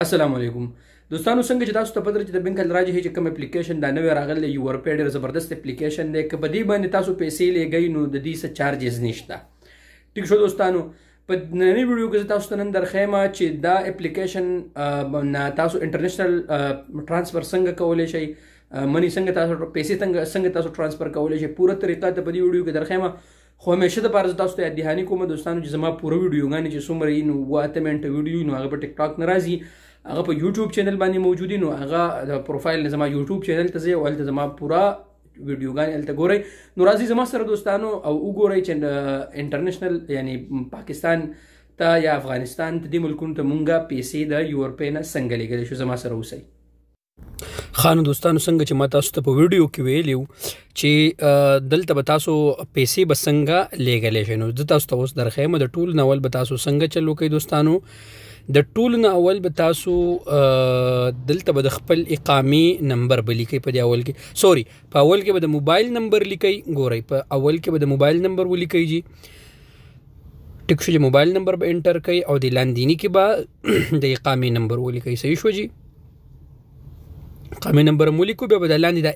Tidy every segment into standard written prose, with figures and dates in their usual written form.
السلام علیکم دوستانو، څنګه چې تاسو ته پته چې د بینک الراجحي چې کوم اپلیکیشن دا نوی راغلی یو ورپی ډېر زبردست اپلیکیشن دی. که په دې باندې تاسو پیسې لیږئ نو د دې څه چارجز نشته. ټیک شو دوستانو، په نننۍ ویډیو کې زه تاسو ته نن درښیم چې دا اپلیکیشن نه تاسو انټرنیشنل ټرانسفر څنګه کولی شئ، منی څنګه تاسو پیسې څنګه تاسو ټرانسفر کولی شئ. پوره طریقه ته په دې ویډیو کې درښیم. خو همیشه دپاره زه تاسو ته یاد دهاني کوم دوستانو چې زما پوره ویډیوګانې چې څومره وي نو 8 منټه ویډیو نو هغه په ټیک ټاک نه راځي، هغه په یوټیوب چینل باندې موجود دي. نو هغه د پروفایل نه زما یوټیوب چینل ته ځئ او هلته زما پوره ویډیوګانې هلته ګورئ. نو راځئ زما سره دوستانو او وګورئ چې انټرنیشنل یعنی پاکستان ته یا افغانستان ته دې ملکونو ته مونږه پیسې د یورپی نه څنګه لیږلی شو. زما سره اوسئ. خانو دوستانو، څنګه چې ما تاسو ته په ویډیو کې ویلیو چې دلته به تاسو پیسې به څنګه لیږلی شئ، نو زه تاسو ته اوس درښیم. د ټولو نه اول به تاسو څنګه چل وکئ دوستانو. د ټولو نه اول به تاسو دلته به د خپل اقامې نمبر به لیکئ. په دې اول کې په اول کې به د موبایل نمبر لیکئ. ګورئ، په اول کې به د موبایل نمبر ولیکئ جی. ټیک شو جی، موبایل نمبر به انټر کئ او د لاندینی کې به د اقامې نمبر ولیکئ. صحیح شو جی، اقامې نمبر مو لیکو، بیا به د لاندې دا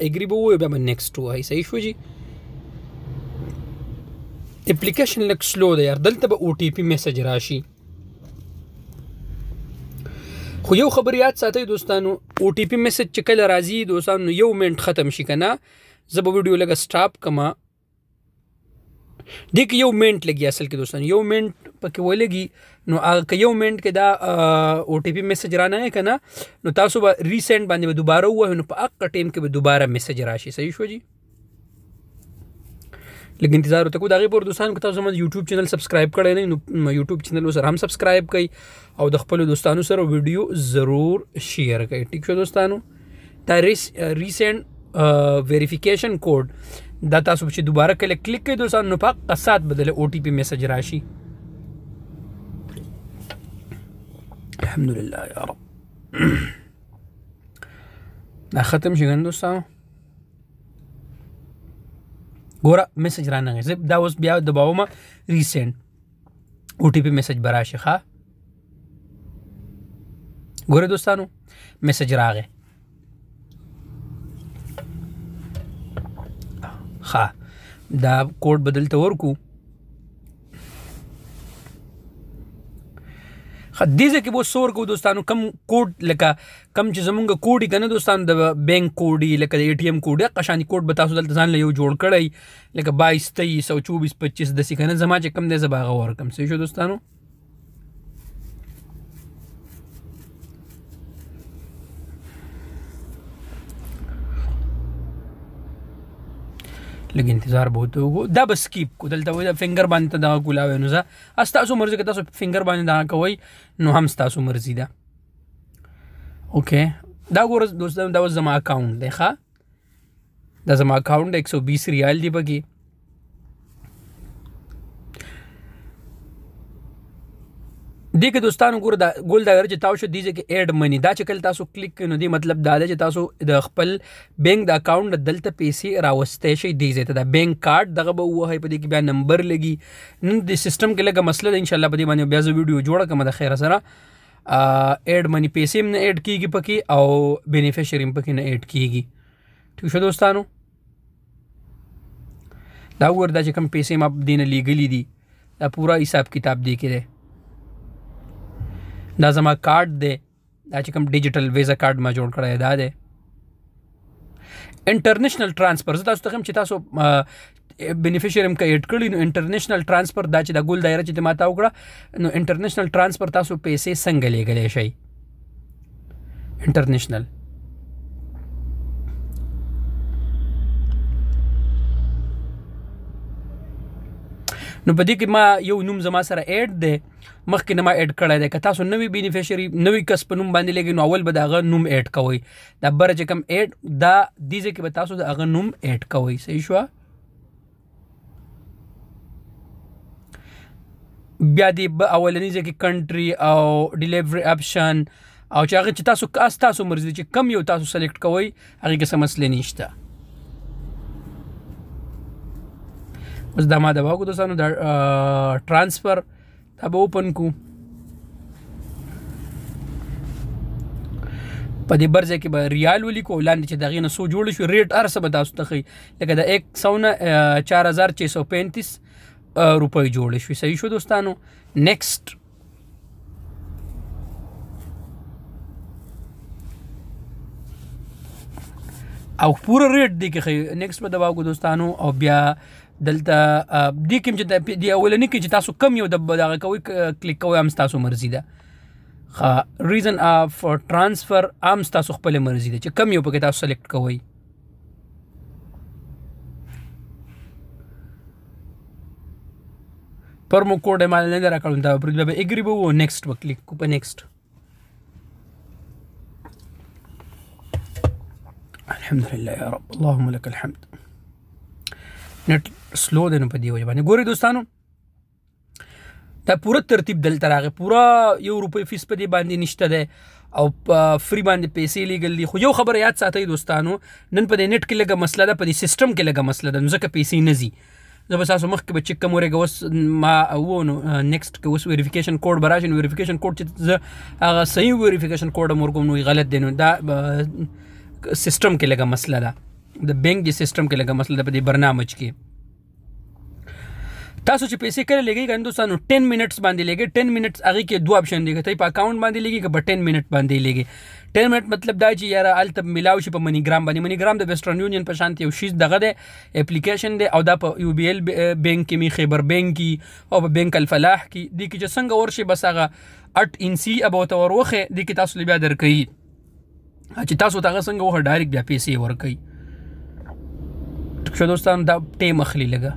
اګري به ووایو، بیا به نیکسټ ووایئ. صحیح شو جی. اپلیکیشن لږ سلو دی یار، دلته به او ټي پي میسج راشي. خو یو خبر یاد ساتئ دوستانو، او ټي پي میسج چې کله راځي دوستانو یو منټ ختم شي که نه، زه به ویډیو لږه سټاپ کما. دې کې یو منټ لګي اصل کې دوستانو، یو منټ پکې ولګي. نو که یو منټ کې دا او ټي پي میسج رانه که نه، نو تاسو به ریسنټ باندې به دوباره ووایو، نو په هغه ټایم کې به دوباره میسج راشي. صحیح شو جی، لږ انتظار ورته کوو. د هغې پورې دوستانو که تاسو زما یوټیوب چینل سبسکرایب کړی نه، نو یوټیوب چینل سره هم سبسکرایب کړئ او د خپلو دوستانو سره ویډیو ضرور شیر کړئ. ټیک شو دوستانو. دا ریسنټ ویریفیکیشن کوډ دا تاسو چې دوباره کله کلیک کړئ دوستانو، نو په هغه سات به دله او ټي پي میسج راشي. الحمدلله یا رب. دا ختم شي ګن دوستانو. ګوره میسج رانغی، زه دا اوس بیا دباومه ریسنټ او ټي پي میسج به راشي. ښه ګوره دوستانو، میسج راغی. ښه دا کوډ به دلته ورکو. دې ځای کې به څه ورکوو دوستانو، کم کوډ لکه کم چې زمونږ کوډ یې که نه دوستانو د بینک کوډ یي، لکه د اے ټي ایم کوډ، دغه شانې کوډ به تاسو دلته ځان له یو جوړ کړئ، لکه 22 23 او 24 25 داسې که نه. زما چې کم دی زه به هغه ورکړم. صحیح شو دوستانو. لږ انتظار به ورته وکړو. دا به سکیپ کو، دلته وایي فنګر باندې ته دغه کولاوی، نو زه ستاسو مرضي که تاسو فنګر باندې دغه کوئ نو هم ستاسو مرضي ده. اوکې دا ګوره دوستانو، دا اوس زما اکاونټ دی. ښه دا زما اکاونټ دی، 120 ریال دی پکې. دې کې دوستانو ګوره دا ګول دا چې تاسو دې ځای کې ایډ منی، دا چې کله تاسو کلیک کړئ نو دې مطلب دا دی چې تاسو د خپل بینک د اکاونټ دلته پیسې راوستی شئ. دې ځای ته دا بینک کارډ دغه به ووهئ، په دې کې بیا نمبر لګي. نن د سیسټم کې لږه مسله ده، انشاءالله په دې باندې بیا زه ویډیو جوړه کړم د خیره سره. ایډ منی پیسې هم نه ایډ کېږي پکې او بینیفیشري هم پکې نه ایډ کېږي. ټیک شو دوستانو. دا وګوره، دا چې کوم پیسې ما دې نه لیږلي دي دا پوره حساب کتاب دې کې دی. دا زما کارډ دی، دا چې کوم ډیجیټل ویزا کارډ ما جوړ کړی دا دی. انټرنیشنل ټرانسفر زه تاسو ته ښیم چې تاسو بینیفیشري هم که ایډ کړي نو انټرنیشنل ټرانسفر دا چې دا ګول دایره چې ما تا وکړه، نو انټرنیشنل ټرانسفر تاسو پیسې څنګه لیږلی شئ. انټرنیشنل نو په دې کې ما یو نوم زما سره ایډ دی، مخکې نه ما ایډ کړی دی. که تاسو نوی بینیفیشري نوی کس په نوم باندې لګئ نو اول به د هغه نوم ایډ کوئ. دا بره چې کوم ایډ دا دې ځای کې به تاسو د هغه نوم ایډ کوئ. صحیح شوه. بیا دې اولني ځای کې کنټري او ډیلیوري اپشن او چې هغه چې تاسو تاسو مرضي چې کم یو تاسو سلیکټ کوئ هغې کې څه مسلې نشته. اوس دا ما دبا وکړو دوستانو، دا ټرانسفر دا به اوپن کو. په دې برځ کې به ریال ولیکو لاندې چې دغه نه سو جوړ شو ریټ ارسه به تاسو ته خي لکه د 100 نه 4635 روپۍ جوړ شو صحیح شو دوستانو نیکسٹ او پورا ریټ دی کې نیکسٹ به دباو دوستانو او بیا دلته دی کوم چې دی اولنی کې چې تاسو کم یو دغه کوي کلیک کوئ هم تاسو مرزي ده ریزن فور ټرانسفر هم تاسو خپل مرزي ده چې کم یو پکې تاسو سلیکټ کوئ پرمو کوډ مال نه راکړم دا پر به اګری به و نیکسٹ به کلیک کو په نیکسٹ الحمدلله یا رب اللهم لك الحمد نت سلو دی نو په دی وجه باندې ګوري دوستانو دا پوره ترتیب دلته راغی پوره €1 فیس په دی باندې نشته ده او فری باندې پیسې لیګل دي خو یو خبر یاد ساتئ دوستانو نن په دې نت کې لګه مسله ده په دې سیستم کې لګه مسله ده نو ځکه پیسې نه زی زه به تاسو مخکې به چک کوم ورګه اوس ما وونو نیکسٹ کې اوس ویریفیکیشن کوډ براشن ویریفیکیشن کوډ چې زه هغه صحیح ویریفیکیشن کوډ مرګم نو غلط دی نو دا سیستم کې لګه مسله ده د بینک دی سیستم کې لګه مسله ده په دې برنامج کې تاسو چې پیسې کله لګي ګندوستانو 10 منټس باندې لګي 10 منټس هغه کې دوه اپشن دي ته په اکاونټ باندې لګي که په 10 منټ باندې لګي 10 منټ مطلب دا چې یاره الته ملاو شي په منی ګرام باندې منی ګرام د ویسټرن یونین په شانتي یو شیز دغه ده اپلیکیشن ده او دا په یو بی ال بانک کې می خیبر بانک کې او په بانک الفلاح کې دي کې چې څنګه ورشي بس هغه 8 انسی ابو تور وخه دي کې تاسو بیا درکې چې تاسو ته څنګه وخه ډایرکټ بیا پیسې ورکې شو دوستان دا ټیم اخلي لګا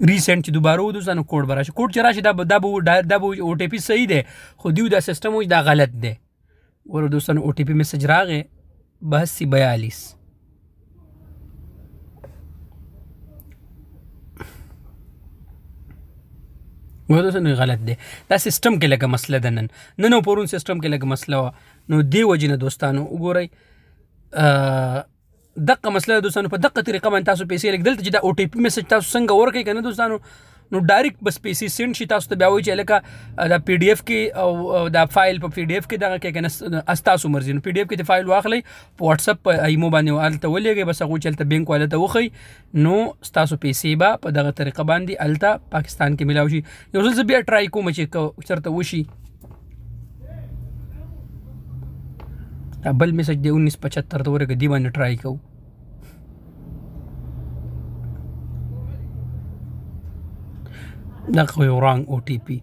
ریسنٹ چې دوباره و دوستانو کوډ براشي کوډ چې راشي دا به او ټي پی صحیح ده خو دیو دا سیستم و دا غلط ده ورو دوستانو او ټي پی میسج راغی 8242 ودوستانو غلط ده دا سیستم کې لګه مسله ده نن پرون سیستم کې لګه مسله نو دی وجنه دوستانو وګورئ دغه مسله دوستانو په دغه طریقه باندې تاسو پیسې لګدل چې دا او ټي پی میسج تاسو څنګه ورکړئ کنه دوستانو نو ډایرکټ بس پیسې سند شي تاسو ته بیا وایي چې لکه دا پی ډی اف کې او دا فایل په پی ډی اف کې دغه کې کنه تاسو مرزي نو پی ډی اف کې د فایل واخلئ په واتس اپ ایمو باندې الته ولېږئ بس هغه چلته بانک والا ته وخی نو تاسو پیسې به په دغه طریقه باندې الته پاکستان کې ملاوي شي یو ځل بیا ټرای کوم چې چرته وشي بل میسج دی 1975 ته ورګه دی باندې ټرای کوو دغه یو رانګ او ټي پی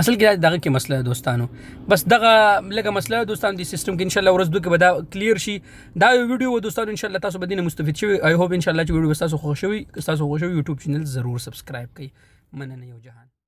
اصل کې دغه کې مسله دوستانو بس دغه لګه مسله دوستانو د سیستم کې ان شاء الله ورځ دوه کې به دا کلیر شي دا ویډیو دوستانو ان شاء الله تاسو به دینه مستفید شوي آی هوپ ان شاء الله چې ویډیو تاسو خوښ شوي یوټیوب چینل ضرور سبسکرایب کړئ مننه یو جهان